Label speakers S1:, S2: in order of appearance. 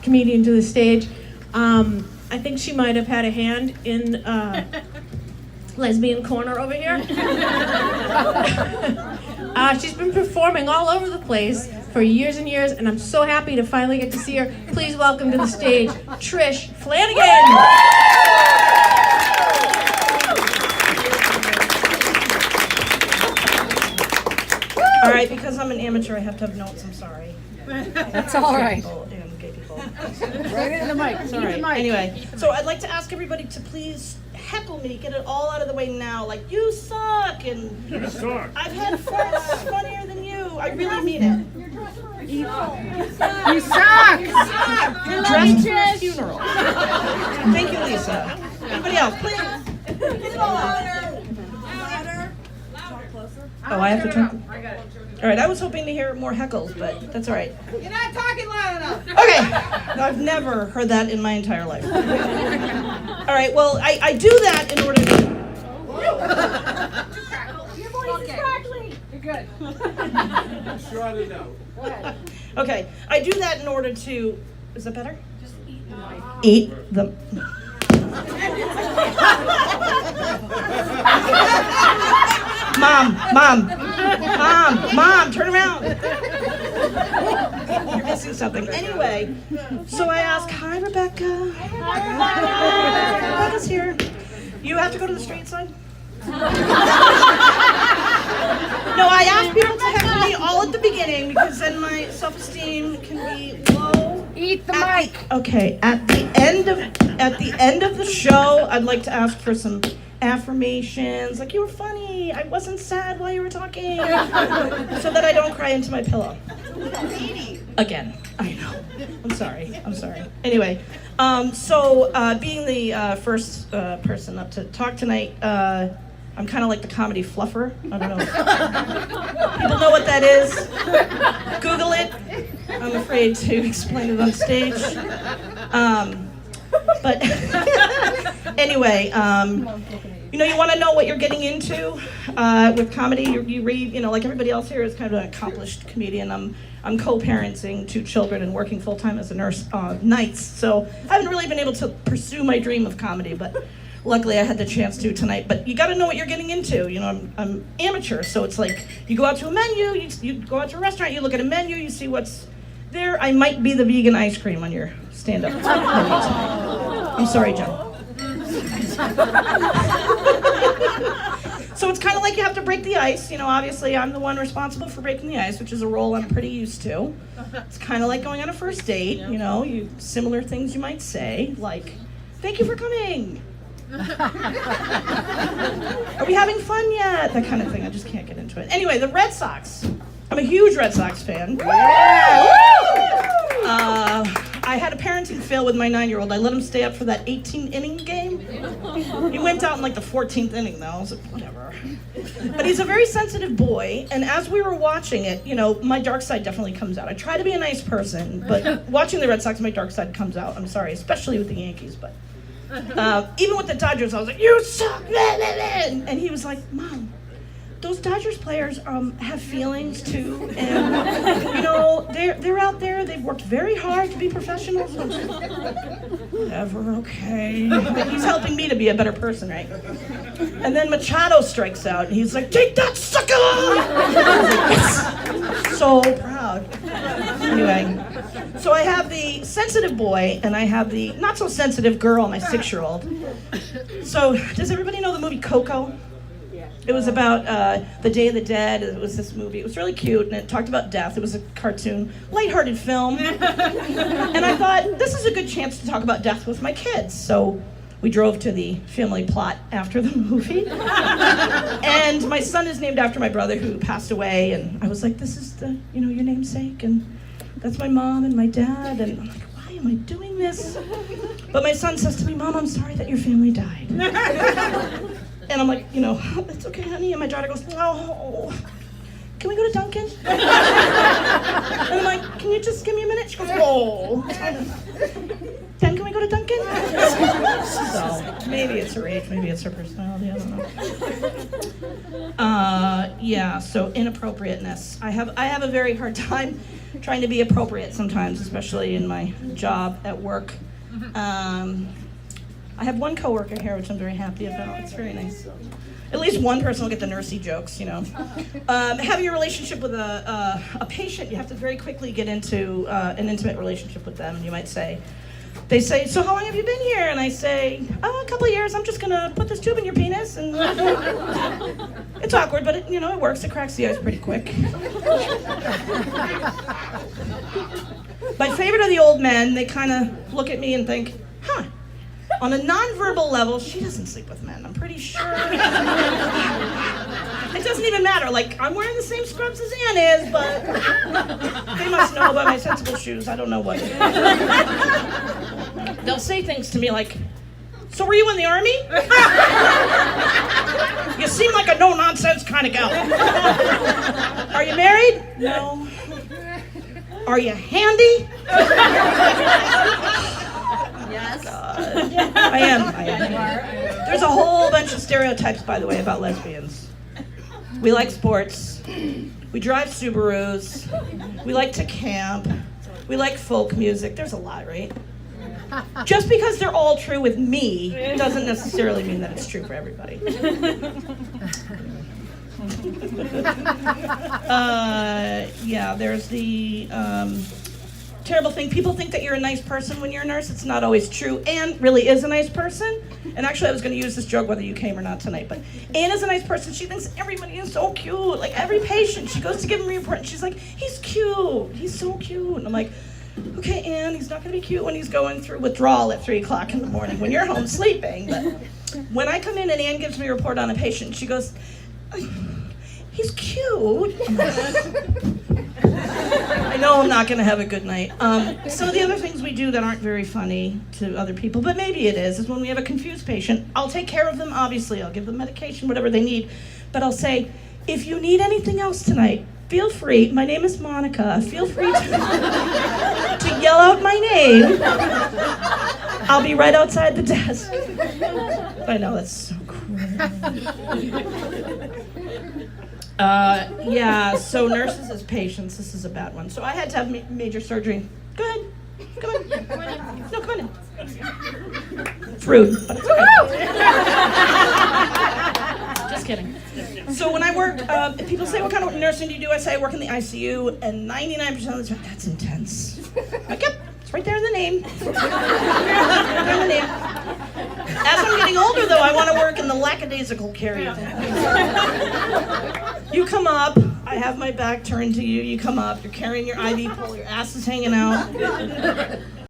S1: comedian to the stage. I think she might have had a hand in lesbian corner over here. She's been performing all over the place for years and years, and I'm so happy to finally get to see her. Please welcome to the stage, Trish Flanagan.
S2: All right, because I'm an amateur, I have to have notes. I'm sorry.
S3: That's all right.
S2: And gay people.
S3: Right in the mic.
S2: Sorry. Anyway, so I'd like to ask everybody to please heckle me, get it all out of the way now. Like, you suck, and
S4: You suck.
S2: I've had friends funnier than you. I really mean it.
S3: You suck!
S2: You're dressed for a funeral. Thank you, Lisa. Anybody else, please? Get it all out. Oh, I have to turn. All right, I was hoping to hear more heckles, but that's all right.
S3: You're not talking loud enough.
S2: Okay, I've never heard that in my entire life. All right, well, I do that in order to...
S3: Your voice is crackly. You're good.
S4: Shut it out.
S3: Go ahead.
S2: Okay, I do that in order to... Is that better? Just eat the mic. Eat the... Mom, turn around. You're missing something. Anyway, so I ask, hi, Rebecca. Hi, Rebecca's here. You have to go to the straight side? No, I ask people to heckle me all at the beginning because then my self-esteem can be low.
S3: Eat the mic.
S2: Okay, at the end of the show, I'd like to ask for some affirmations, like, you were funny, I wasn't sad while you were talking, so that I don't cry into my pillow. Again, I know. I'm sorry. Anyway, being the first person up to talk tonight, I'm kind of like the comedy fluffer. I don't know. People know what that is. Google it. I'm afraid to explain it on stage. But anyway, you want to know what you're getting into with comedy. You read, like everybody else here is kind of an accomplished comedian. I'm co-parenting 2 children and working full-time as a nurse nights, so I haven't really been able to pursue my dream of comedy, but luckily I had the chance to tonight. But you got to know what you're getting into. I'm amateur, so it's like you go out to a menu, you go out to a restaurant, you look at a menu, you see what's there. I might be the vegan ice cream on your stand-up menu tonight. I'm sorry, Joe. So it's kind of like you have to break the ice. Obviously I'm the one responsible for breaking the ice, which is a role I'm pretty used to. It's kind of like going on a first date. Similar things you might say, like, thank you for coming. Are we having fun yet? That kind of thing. I just can't get into it. Anyway, the Red Sox. I'm a huge Red Sox fan. I had a parenting fail with my 9-year-old. I let him stay up for that 18-inning game. He went out in like the 14th inning, though. I was like, whatever. But he's a very sensitive boy, and as we were watching it, my dark side definitely comes out. I try to be a nice person, but watching the Red Sox, my dark side comes out. I'm sorry, especially with the Yankees, but even with the Dodgers, I was like, you suck! And he was like, Mom, those Dodgers players have feelings too, and they're out there. They've worked very hard to be professionals. Whatever, okay. But he's helping me to be a better person, right? And then Machado strikes out, and he's like, "Take that, sucker!" I was like, yes. So proud. Anyway, so I have the sensitive boy, and I have the not so sensitive girl, my 6-year-old. So does everybody know the movie Coco? It was about the Day of the Dead. It was this movie. It was really cute, and it talked about death. It was a cartoon, lighthearted film. And I thought, this is a good chance to talk about death with my kids. So we drove to the family plot after the movie. And my son is named after my brother who passed away. And I was like, this is your namesake. And that's my mom and my dad. And I'm like, why am I doing this? But my son says to me, Mom, I'm sorry that your family died. And I'm like, it's okay, honey. And my daughter goes, oh, can we go to Dunkin'? And I'm like, can you just give me a minute? She goes, oh. Then can we go to Dunkin'? So maybe it's her age, maybe it's her personality, I don't know. So inappropriateness. I have a very hard time trying to be appropriate sometimes, especially in my job at work. I have one coworker here, which I'm very happy about. It's very nice. At least one person will get the nursey jokes, you know. Having a relationship with a patient, you have to very quickly get into an intimate relationship with them. And you might say, they say, so how long have you been here? And I say, oh, a couple of years. I'm just going to put this tube in your penis. And it's awkward, but it works. It cracks the ice pretty quick. My favorite are the old men. They kind of look at me and think, huh. On a nonverbal level, she doesn't sleep with men. I'm pretty sure. It doesn't even matter. Like, I'm wearing the same scrubs as Ann is, but they must know about my sensible shoes. I don't know what. They'll say things to me like, so were you in the army? You seem like a no-nonsense kind of gal. Are you married? No. Are you handy?
S3: Yes.
S2: I am. There's a whole bunch of stereotypes, by the way, about lesbians. We like sports. We drive Subarus. We like to camp. We like folk music. There's a lot, right? Just because they're all true with me doesn't necessarily mean that it's true for everybody. There's the terrible thing. People think that you're a nice person when you're a nurse. It's not always true. Anne really is a nice person. And actually, I was going to use this joke whether you came or not tonight. But Anne is a nice person. She thinks everybody is so cute. Like every patient, she goes to give him a report, and she's like, he's cute. He's so cute. And I'm like, okay, Anne, he's not going to be cute when he's going through withdrawal at 3 o'clock in the morning when you're home sleeping. But when I come in and Anne gives me a report on a patient, she goes, he's cute. I know I'm not going to have a good night. Some of the other things we do that aren't very funny to other people, but maybe it is when we have a confused patient, I'll take care of them, obviously. I'll give them medication, whatever they need. But I'll say, if you need anything else tonight, feel free. My name is Monica. Feel free to yell out my name. I'll be right outside the desk. I know, that's so cruel. So nurses as patients, this is a bad one. So I had to have major surgery. Go ahead. Come on. No, come on in. It's rude, but it's okay. Just kidding. So when I work, if people say, what kind of nursing do you do? I say I work in the ICU, and 99% of the time, that's intense. Like, yep, it's right there in the name. Right there in the name. As I'm getting older, though, I want to work in the lackadaisical care unit. You come up, I have my back turned to you, you come up, you're carrying your IV pole, your ass is hanging out.